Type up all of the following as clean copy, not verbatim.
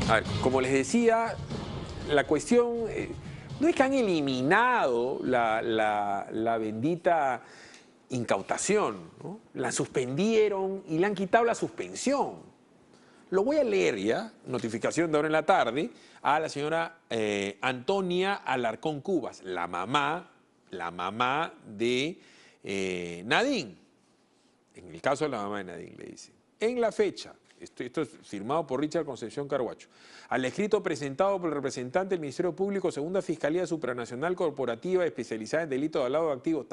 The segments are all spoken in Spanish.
A ver, como les decía, la cuestión no es que han eliminado la bendita incautación, ¿no? La suspendieron y le han quitado la suspensión. Lo voy a leer ya, notificación de ahora en la tarde, a la señora Antonia Alarcón Cubas, la mamá de Nadine. En el caso de la mamá de Nadine, le dice. En la fecha, esto es firmado por Richard Concepción Carhuacho, al escrito presentado por el representante del Ministerio Público, Segunda Fiscalía Supranacional Corporativa especializada en delitos de lavado de activos,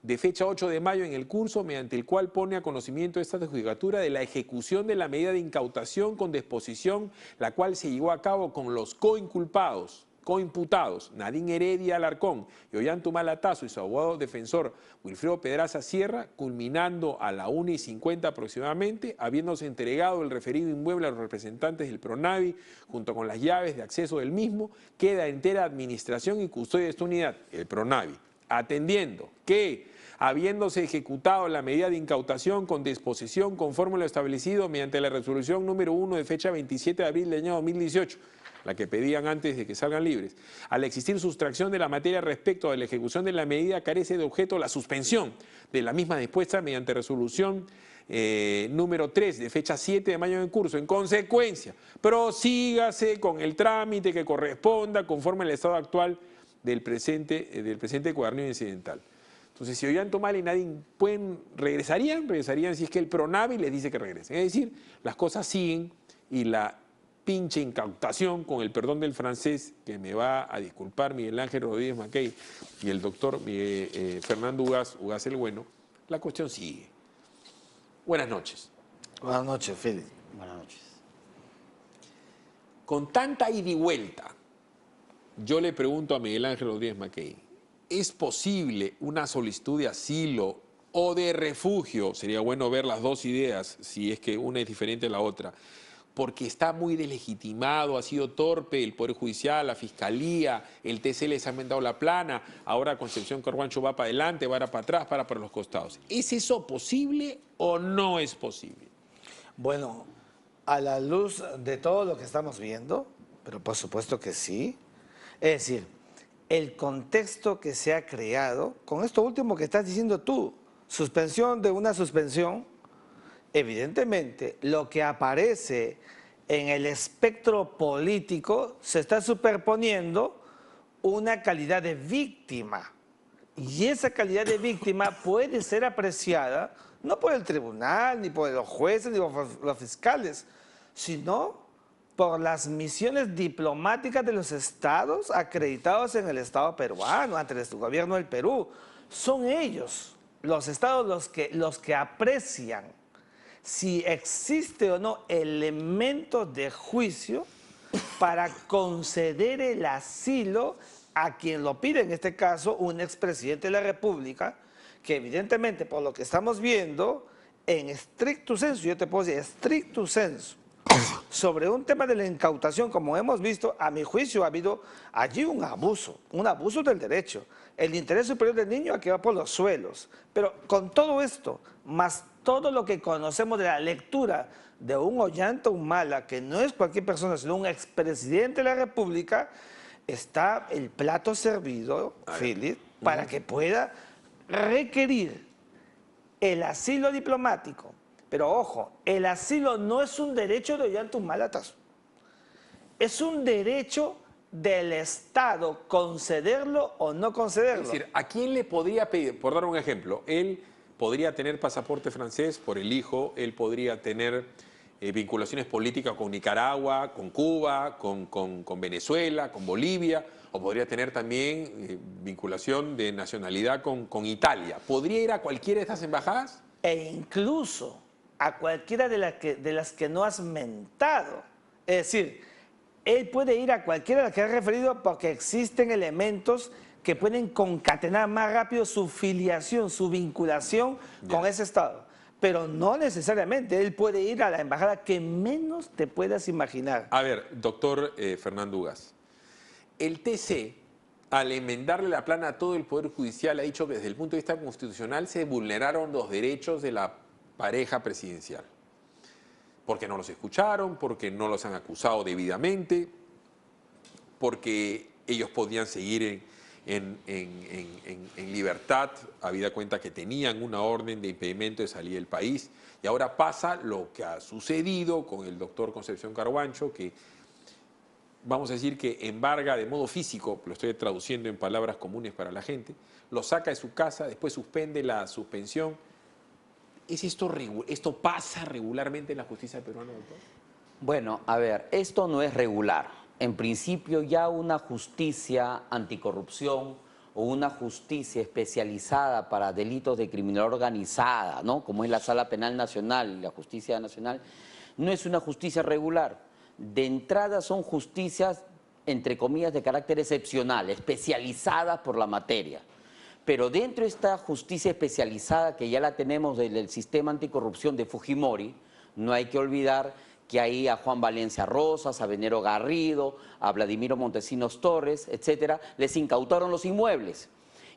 de fecha 8 de mayo en el curso, mediante el cual pone a conocimiento esta judicatura de la ejecución de la medida de incautación con disposición, la cual se llevó a cabo con los coimputados, Nadine Heredia Alarcón y Ollanta Humala Tazo y su abogado defensor Wilfredo Pedraza Sierra, culminando a la 1:50 aproximadamente, habiéndose entregado el referido inmueble a los representantes del PRONAVI, junto con las llaves de acceso del mismo, queda entera administración y custodia de esta unidad, el PRONAVI, atendiendo que habiéndose ejecutado la medida de incautación con disposición conforme a lo establecido mediante la resolución número 1 de fecha 27 de abril del año 2018, la que pedían antes de que salgan libres, al existir sustracción de la materia respecto de la ejecución de la medida, carece de objeto la suspensión de la misma dispuesta mediante resolución número 3 de fecha 7 de mayo en curso. En consecuencia, prosígase con el trámite que corresponda conforme al estado actual del presente cuadernillo incidental. Entonces, si Ollanta Humala y Nadine regresarían si es que el PRONAVI les dice que regresen. Es decir, las cosas siguen y la pinche incautación, con el perdón del francés, que me va a disculpar Miguel Ángel Rodríguez Mackey y el doctor Fernando Ugaz el Bueno, la cuestión sigue. Buenas noches. Buenas noches, Philip. Buenas noches. Con tanta ida y vuelta, yo le pregunto a Miguel Ángel Rodríguez Mackey, ¿es posible una solicitud de asilo o de refugio? Sería bueno ver las dos ideas, si es que una es diferente a la otra, porque está muy deslegitimado, ha sido torpe el Poder Judicial, la Fiscalía, el TC les ha mandado la plana, ahora Concepción Carhuacho va para adelante, va para atrás, para los costados. ¿Es eso posible o no es posible? Bueno, a la luz de todo lo que estamos viendo, pero por supuesto que sí, es decir, el contexto que se ha creado, con esto último que estás diciendo tú, suspensión de una suspensión, evidentemente lo que aparece en el espectro político se está superponiendo una calidad de víctima. Y esa calidad de víctima puede ser apreciada no por el tribunal, ni por los jueces, ni por los fiscales, sino por las misiones diplomáticas de los estados acreditados en el Estado peruano, ante el gobierno del Perú. Son ellos, los estados, los que aprecian si existe o no elementos de juicio para conceder el asilo a quien lo pide, en este caso un expresidente de la República, que evidentemente por lo que estamos viendo, en estricto sensu, yo te puedo decir, estricto sensu, sobre un tema de la incautación, como hemos visto, a mi juicio ha habido allí un abuso del derecho. El interés superior del niño aquí va por los suelos. Pero con todo esto, más todo lo que conocemos de la lectura de un Ollanta Humala, que no es cualquier persona, sino un expresidente de la República, está el plato servido, Philip, para que pueda requerir el asilo diplomático. Pero ojo, el asilo no es un derecho de Ollanta Humala Tazo. Es un derecho del Estado concederlo o no concederlo. Es decir, ¿a quién le podría pedir? Por dar un ejemplo, él podría tener pasaporte francés por el hijo, él podría tener vinculaciones políticas con Nicaragua, con Cuba, con Venezuela, con Bolivia, o podría tener también vinculación de nacionalidad con Italia. ¿Podría ir a cualquiera de estas embajadas? E incluso a cualquiera de las que no has mentado. Es decir, él puede ir a cualquiera de las que has referido porque existen elementos que pueden concatenar más rápido su filiación, su vinculación con ese Estado. Pero no necesariamente, él puede ir a la embajada que menos te puedas imaginar. A ver, doctor Fernando Ugaz, el TC, al enmendarle la plana a todo el Poder Judicial, ha dicho que desde el punto de vista constitucional se vulneraron los derechos de la pareja presidencial. porque no los escucharon, porque no los han acusado debidamente, porque ellos podían seguir en libertad, habida cuenta que tenían una orden de impedimento de salir del país. Y ahora pasa lo que ha sucedido con el doctor Concepción Carhuancho, que vamos a decir que embarga de modo físico, lo estoy traduciendo en palabras comunes para la gente, lo saca de su casa, después suspende la suspensión. ¿Esto pasa regularmente en la justicia peruana, doctor? Bueno, a ver, esto no es regular. En principio ya una justicia anticorrupción o una justicia especializada para delitos de criminalidad organizada, ¿no?, como es la Sala Penal Nacional y la Justicia Nacional, no es una justicia regular. De entrada son justicias, entre comillas, de carácter excepcional, especializadas por la materia. Pero dentro de esta justicia especializada, que ya la tenemos del sistema anticorrupción de Fujimori, no hay que olvidar que ahí a Juan Valencia Rosas, a Venero Garrido, a Vladimiro Montesinos Torres, etcétera, les incautaron los inmuebles.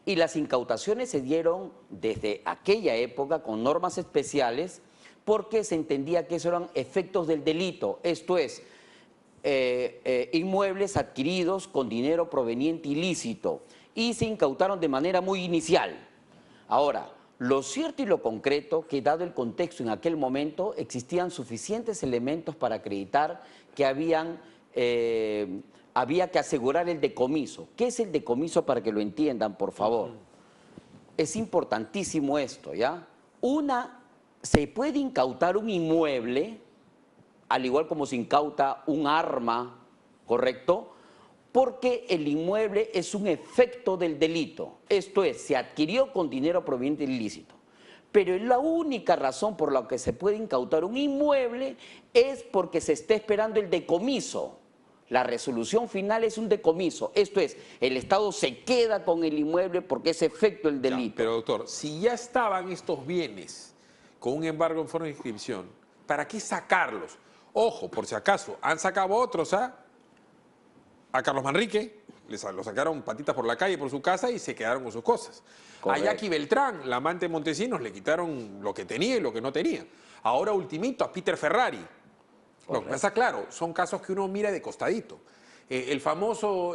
Y las incautaciones se dieron desde aquella época con normas especiales porque se entendía que esos eran efectos del delito, esto es, inmuebles adquiridos con dinero proveniente ilícito, y se incautaron de manera muy inicial. Ahora, lo cierto y lo concreto, que dado el contexto en aquel momento, existían suficientes elementos para acreditar que había que asegurar el decomiso. ¿Qué es el decomiso, para que lo entiendan, por favor? Es importantísimo esto, ¿ya? Se puede incautar un inmueble, al igual como se incauta un arma, ¿correcto?, porque el inmueble es un efecto del delito, esto es, se adquirió con dinero proveniente ilícito. Pero la única razón por la que se puede incautar un inmueble es porque se está esperando el decomiso. La resolución final es un decomiso, esto es, el Estado se queda con el inmueble porque es efecto del delito. Ya, pero doctor, si ya estaban estos bienes con un embargo en forma de inscripción, ¿para qué sacarlos? Ojo, por si acaso, han sacado otros, a Carlos Manrique, lo sacaron patitas por la calle, por su casa, y se quedaron con sus cosas. Correcto. A Jackie Beltrán, la amante de Montesinos, le quitaron lo que tenía y lo que no tenía. Ahora ultimito a Peter Ferrari. Lo que pasa, claro, son casos que uno mira de costadito. El famoso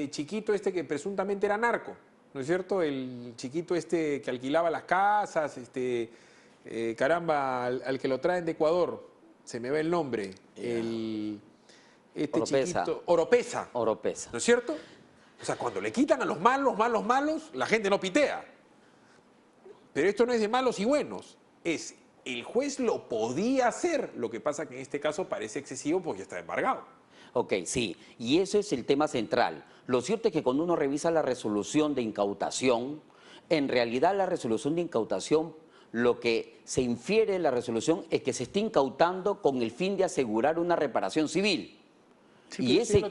chiquito que presuntamente era narco, ¿no es cierto? El chiquito que alquilaba las casas, caramba, al que lo traen de Ecuador, se me ve el nombre, Oropesa. Chiquito, Oropesa. Oropesa. ¿No es cierto? O sea, cuando le quitan a los malos, la gente no pitea. Pero esto no es de malos y buenos. El juez lo podía hacer. Lo que pasa que en este caso parece excesivo porque ya está embargado. Ok, sí. Y eso es el tema central. Lo cierto es que cuando uno revisa la resolución de incautación, en realidad la resolución de incautación, lo que se infiere en la resolución es que se está incautando con el fin de asegurar una reparación civil. Sí, Y sí,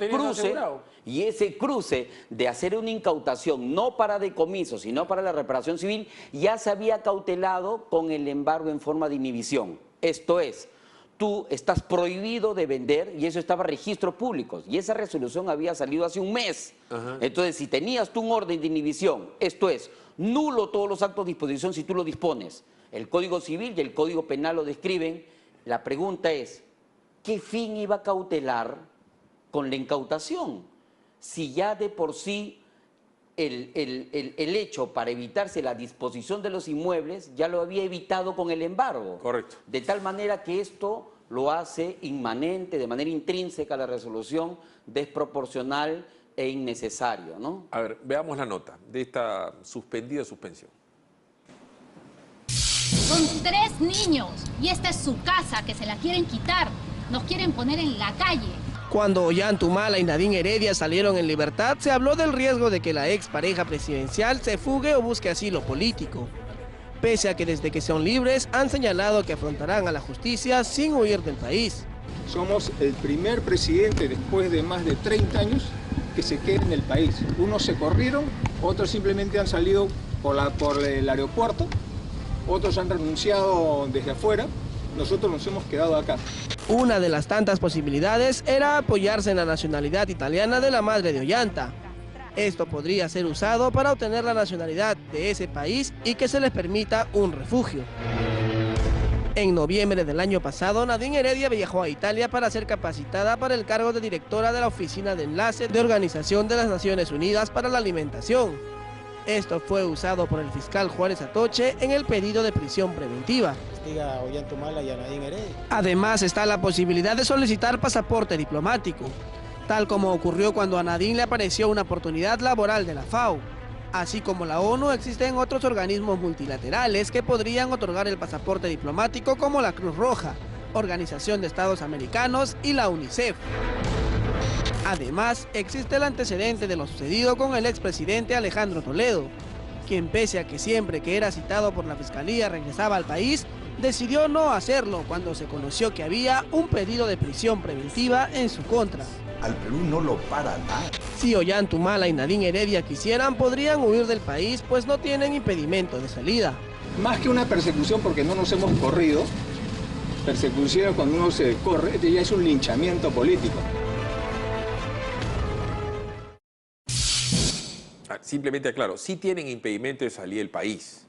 ese cruce de hacer una incautación no para decomiso, sino para la reparación civil, ya se había cautelado con el embargo en forma de inhibición. Esto es, tú estás prohibido de vender, y eso estaba en registros públicos, y esa resolución había salido hace un mes. Ajá. Entonces, si tenías tú un orden de inhibición, esto es, nulo todos los actos de disposición si tú lo dispones, el Código Civil y el Código Penal lo describen, la pregunta es, ¿qué fin iba a cautelar con la incautación? Si ya de por sí el hecho para evitarse la disposición de los inmuebles ya lo había evitado con el embargo. Correcto. De tal manera que esto lo hace inmanente, de manera intrínseca a la resolución, desproporcional e innecesario, ¿no? A ver, veamos la nota de esta suspendida suspensión. Son 3 niños y esta es su casa que se la quieren quitar. Nos quieren poner en la calle. Cuando Ollantumala y Nadine Heredia salieron en libertad, se habló del riesgo de que la expareja presidencial se fugue o busque asilo político. Pese a que desde que son libres han señalado que afrontarán a la justicia sin huir del país. Somos el primer presidente después de más de 30 años que se queda en el país. Unos se corrieron, otros simplemente han salido por el aeropuerto, otros han renunciado desde afuera, nosotros nos hemos quedado acá. Una de las tantas posibilidades era apoyarse en la nacionalidad italiana de la madre de Ollanta. Esto podría ser usado para obtener la nacionalidad de ese país y que se les permita un refugio. En noviembre del año pasado, Nadine Heredia viajó a Italia para ser capacitada para el cargo de directora de la Oficina de Enlace de Organización de las Naciones Unidas para la Alimentación. Esto fue usado por el fiscal Juárez Atoche en el pedido de prisión preventiva. Investiga a Ollantumala y a Nadine Heredia. Además está la posibilidad de solicitar pasaporte diplomático, tal como ocurrió cuando a Nadine le apareció una oportunidad laboral de la FAO. Así como la ONU, existen otros organismos multilaterales que podrían otorgar el pasaporte diplomático, como la Cruz Roja, Organización de Estados Americanos y la UNICEF. Además, existe el antecedente de lo sucedido con el expresidente Alejandro Toledo, quien pese a que siempre que era citado por la Fiscalía regresaba al país, decidió no hacerlo cuando se conoció que había un pedido de prisión preventiva en su contra. Al Perú no lo para nada. Si Ollantumala y Nadine Heredia quisieran, podrían huir del país, pues no tienen impedimento de salida. Más que una persecución, porque no nos hemos corrido, persecución cuando uno se corre, ya es un linchamiento político. Simplemente aclaro, sí tienen impedimento de salir del país.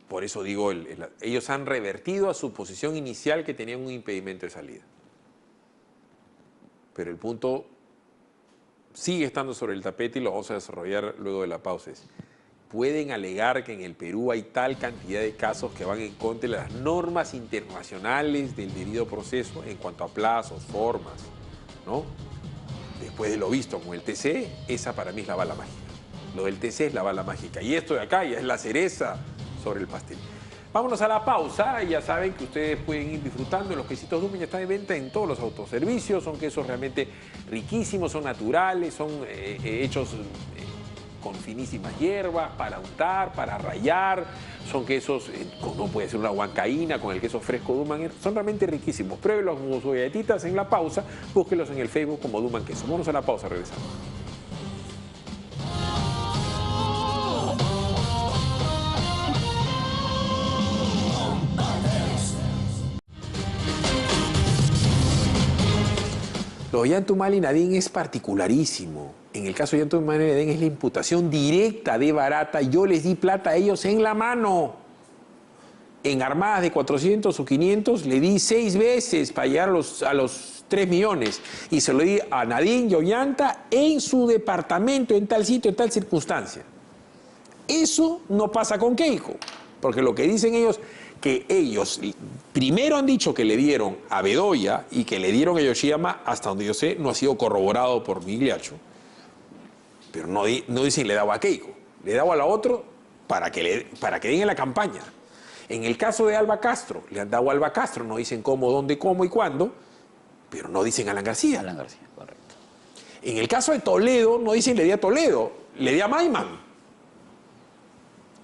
Por eso digo, ellos han revertido a su posición inicial que tenían un impedimento de salida. Pero el punto sigue estando sobre el tapete y lo vamos a desarrollar luego de la pausa. Pueden alegar que en el Perú hay tal cantidad de casos que van en contra de las normas internacionales del debido proceso en cuanto a plazos, formas, ¿no? Después de lo visto con el TC, esa para mí es la bala mágica. Lo del TC es la bala mágica. Y esto de acá ya es la cereza sobre el pastel. Vámonos a la pausa. Ya saben que ustedes pueden ir disfrutando. Los quesitos Dumen ya están de venta en todos los autoservicios. Son quesos realmente riquísimos, son naturales, son hechos con finísimas hierbas para untar, para rallar. Son quesos, no puede ser una huancaína con el queso fresco Duman. Son realmente riquísimos. Pruébelos como sus galletitas en la pausa. Búsquenlos en el Facebook como Duman Queso. Vámonos a la pausa, regresamos. Lo de Ollantumala y Nadine es particularísimo. En el caso de Ollantumala y Nadine es la imputación directa de Barata. Yo les di plata a ellos en la mano. En armadas de 400 o 500 le di 6 veces para llegar a los 3 millones. Y se lo di a Nadine y Ollanta en su departamento, en tal sitio, en tal circunstancia. Eso no pasa con Keiko. Porque lo que dicen ellos, que ellos primero han dicho que le dieron a Bedoya y que le dieron a Yoshiyama, hasta donde yo sé, no ha sido corroborado por Migliaccio. Pero no dicen le daba a Keiko, le daba a la otra para que den en la campaña. En el caso de Alba Castro, le han dado a Alba Castro, no dicen cómo, dónde, cómo y cuándo, pero no dicen a Alan García. Alan García, correcto. En el caso de Toledo, no dicen le di a Toledo, le di a Maiman.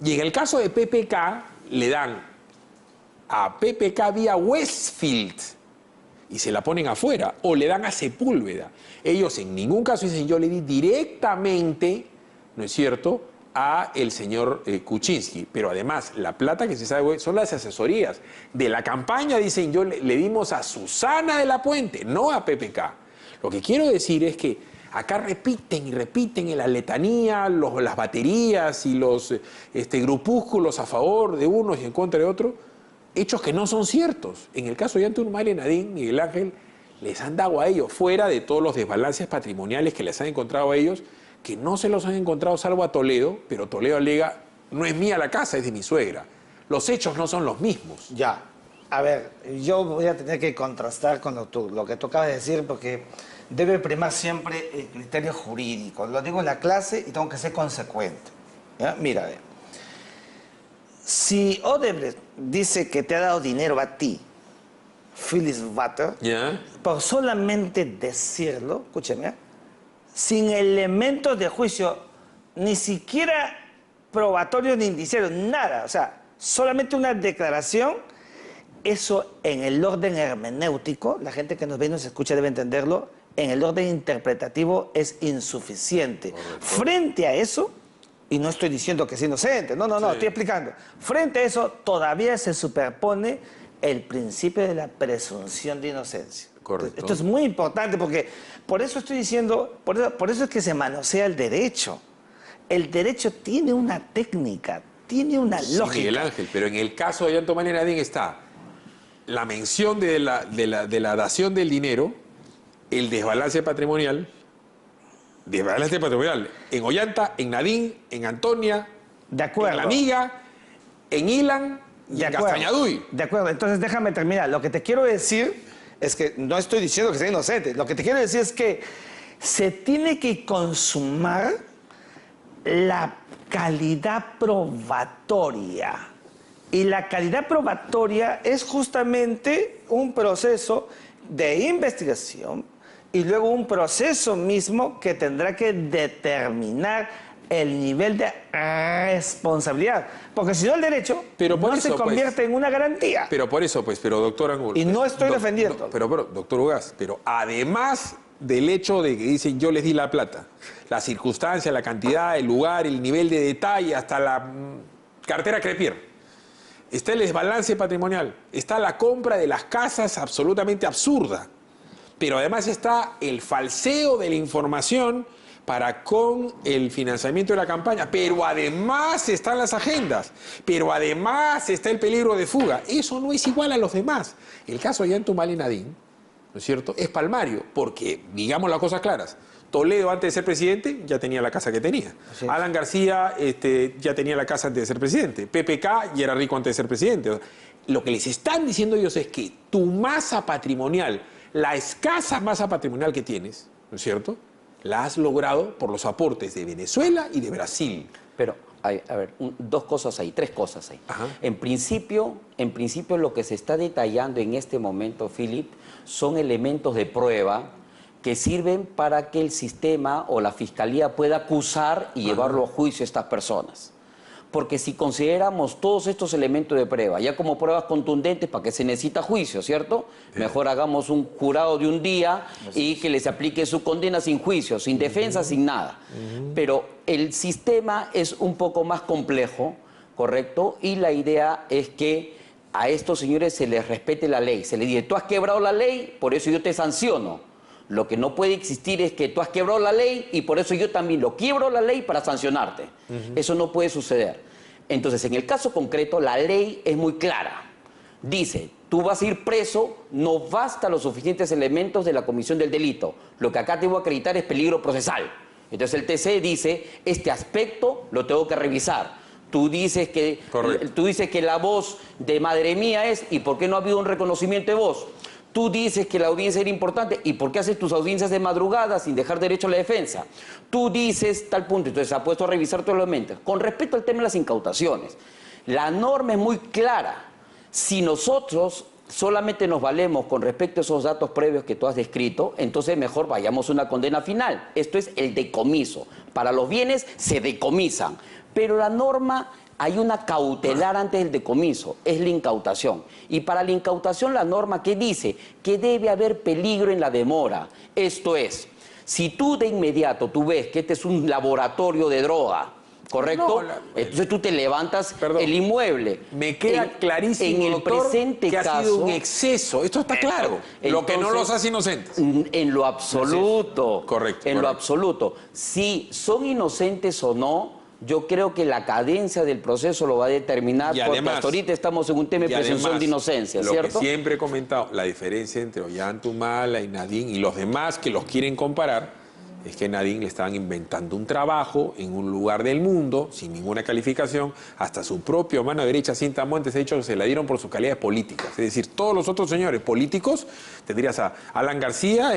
Y en el caso de PPK, le dan a PPK vía Westfield y se la ponen afuera, o le dan a Sepúlveda. Ellos en ningún caso dicen yo le di directamente, ¿no es cierto?, a el señor Kuczynski. Pero además, la plata que se sabe son las asesorías. De la campaña dicen yo le dimos a Susana de la Puente, no a PPK. Lo que quiero decir es que acá repiten y repiten en la letanía las baterías y los grupúsculos a favor de unos y en contra de otros, hechos que no son ciertos. En el caso de Ollantumala y Nadine, Miguel Ángel, les han dado a ellos, fuera de todos los desbalances patrimoniales que les han encontrado a ellos, que no se los han encontrado salvo a Toledo, pero Toledo alega, no es mía la casa, es de mi suegra. Los hechos no son los mismos. Ya. A ver, yo voy a tener que contrastar con lo que tú acabas de decir, porque debe primar siempre el criterio jurídico. Lo digo en la clase y tengo que ser consecuente. ¿Ya? Mira, a ver. Si Odebrecht dice que te ha dado dinero a ti, Phyllis Butter, por solamente decirlo, escúcheme, sin elementos de juicio, ni siquiera probatorio ni indiciario, nada, o sea, solamente una declaración, eso en el orden hermenéutico, la gente que nos ve y nos escucha debe entenderlo, en el orden interpretativo es insuficiente. Correcto. Frente a eso, y no estoy diciendo que es inocente, no, estoy explicando. Frente a eso, todavía se superpone el principio de la presunción de inocencia. Correcto. Esto es muy importante porque por eso estoy diciendo, por eso es que se manosea el derecho. El derecho tiene una técnica, tiene una Sí, lógica. Miguel Ángel, pero en el caso de Ollantumala y Nadine está la mención de la dación del dinero, el desbalance patrimonial, en Ollanta, en Nadine, en Antonia, De acuerdo. en La Amiga, en Ilan y De en acuerdo. Castañaduy. De acuerdo, entonces déjame terminar. Lo que te quiero decir es que no estoy diciendo que sea inocente. Lo que te quiero decir es que se tiene que consumar la calidad probatoria. Y la calidad probatoria es justamente un proceso de investigación y luego un proceso mismo que tendrá que determinar el nivel de responsabilidad. Porque si no, el derecho Pero por no eso, se convierte en una garantía. Pero por eso, pues, doctor Angulo. Y no estoy defendiendo. Pero, doctor Ugaz, pero además del hecho de que dicen yo les di la plata, la circunstancia, la cantidad, el lugar, el nivel de detalle, hasta la cartera Crepier, está el desbalance patrimonial, está la compra de las casas absolutamente absurda, pero además está el falseo de la información para con el financiamiento de la campaña, pero además están las agendas, pero además está el peligro de fuga. Eso no es igual a los demás. El caso de Ollantumala y Nadine, ¿no es cierto?, es palmario, porque, digamos las cosas claras, Toledo, antes de ser presidente, ya tenía la casa que tenía. Sí. Alan García ya tenía la casa antes de ser presidente. PPK ya era rico antes de ser presidente. Lo que les están diciendo ellos es que tu masa patrimonial, la escasa masa patrimonial que tienes, ¿no es cierto?, la has logrado por los aportes de Venezuela y de Brasil. Pero, a ver, dos cosas ahí, tres cosas ahí. Ajá. En principio, lo que se está detallando en este momento, Philip, son elementos de prueba que sirven para que el sistema o la fiscalía pueda acusar y llevarlo a juicio a estas personas. Porque si consideramos todos estos elementos de prueba ya como pruebas contundentes, ¿para qué se necesita juicio, cierto? Mejor hagamos un jurado de un día y que les aplique su condena sin juicio, sin defensa, sin nada. Pero el sistema es un poco más complejo, ¿correcto? Y la idea es que a estos señores se les respete la ley. Se les dice, tú has quebrado la ley, por eso yo te sanciono. Lo que no puede existir es que tú has quebrado la ley y por eso yo también lo quiebro la ley para sancionarte. Eso no puede suceder. Entonces, en el caso concreto, la ley es muy clara. Dice, tú vas a ir preso, no basta los suficientes elementos de la comisión del delito. Lo que acá te voy a acreditar es peligro procesal. Entonces el TC dice, este aspecto lo tengo que revisar. Tú dices que la voz de madre mía es, ¿y por qué no ha habido un reconocimiento de voz? Tú dices que la audiencia era importante, ¿y por qué haces tus audiencias de madrugada sin dejar derecho a la defensa? Tú dices tal punto, entonces se ha puesto a revisar todos los elementos. Con respecto al tema de las incautaciones, la norma es muy clara. Si nosotros solamente nos valemos con respecto a esos datos previos que tú has descrito, entonces mejor vayamos a una condena final. Esto es el decomiso. Para los bienes se decomisan, pero la norma... Hay una cautelar antes del decomiso, es la incautación. Y para la incautación la norma que dice que debe haber peligro en la demora. Esto es, si tú de inmediato tú ves que este es un laboratorio de droga, ¿correcto? Entonces tú te levantas el inmueble. Me queda clarísimo, en el doctor, presente que caso, ha sido un exceso. Esto está claro. Lo que no los hace inocentes. En lo absoluto. Correcto. En lo absoluto. Si son inocentes o no, yo creo que la cadencia del proceso lo va a determinar, Y porque además, hasta ahorita estamos en un tema de presunción de inocencia, lo ¿cierto? que siempre he comentado, la diferencia entre Ollantumala y Nadine y los demás que los quieren comparar, es que Nadine le estaban inventando un trabajo en un lugar del mundo, sin ninguna calificación, hasta su propio mano derecha, Cinta Montes, ha dicho que se la dieron por sus calidades políticas. Es decir, todos los otros señores políticos, tendrías a Alan García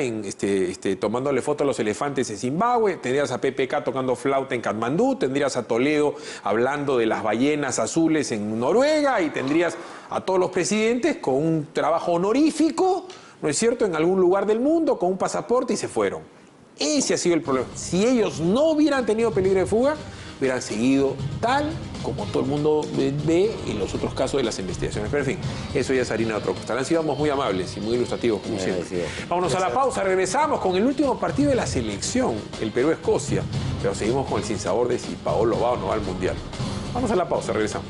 tomándole foto a los elefantes en Zimbabue, tendrías a PPK tocando flauta en Katmandú, tendrías a Toledo hablando de las ballenas azules en Noruega, y tendrías a todos los presidentes con un trabajo honorífico, ¿no es cierto?, en algún lugar del mundo, con un pasaporte, y se fueron. Ese ha sido el problema. Si ellos no hubieran tenido peligro de fuga, hubieran seguido tal como todo el mundo ve en los otros casos de las investigaciones. Pero en fin, eso ya es harina de otro costal. Han sido muy amables y muy ilustrativos, como siempre. Vámonos a la pausa, regresamos con el último partido de la selección, el Perú-Escocia. Pero seguimos con el sinsabor de si Paolo va o no va al Mundial. Vamos a la pausa, regresamos.